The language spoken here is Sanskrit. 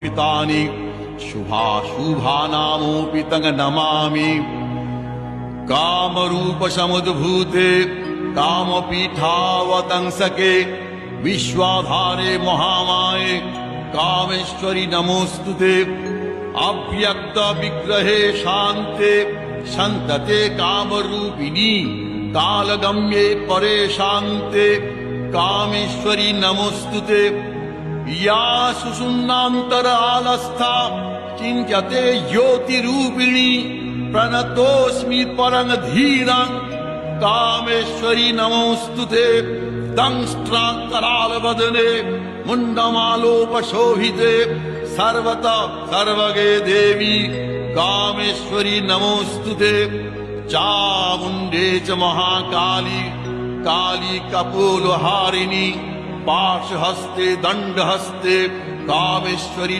पितानि शुभाशुभानामोऽपि तं नमामि। कामरूपसमुद्भूते कामपीठावतंसके विश्वाधारे महामाये कामेश्वरि नमोऽस्तुते। अव्यक्तविग्रहे शान्ते सन्तते कामरूपिणी कालगम्ये परे शान्ते कामेश्वरि नमोऽस्तुते। या सुषुम्नान्तरालस्था चिन्त्यते ज्योतिरूपिणी प्रणतोऽस्मि परं धीरं कामेश्वरि नमोऽस्तुते। दंष्ट्राकरालवदने मुण्डमालोपशोभिते सर्वतः सर्वगे देवी कामेश्वरि नमोऽस्तुते। चामुण्डे च महाकाली काली कपोलहारिणी पाशहस्ते दण्डहस्ते कामेश्वरि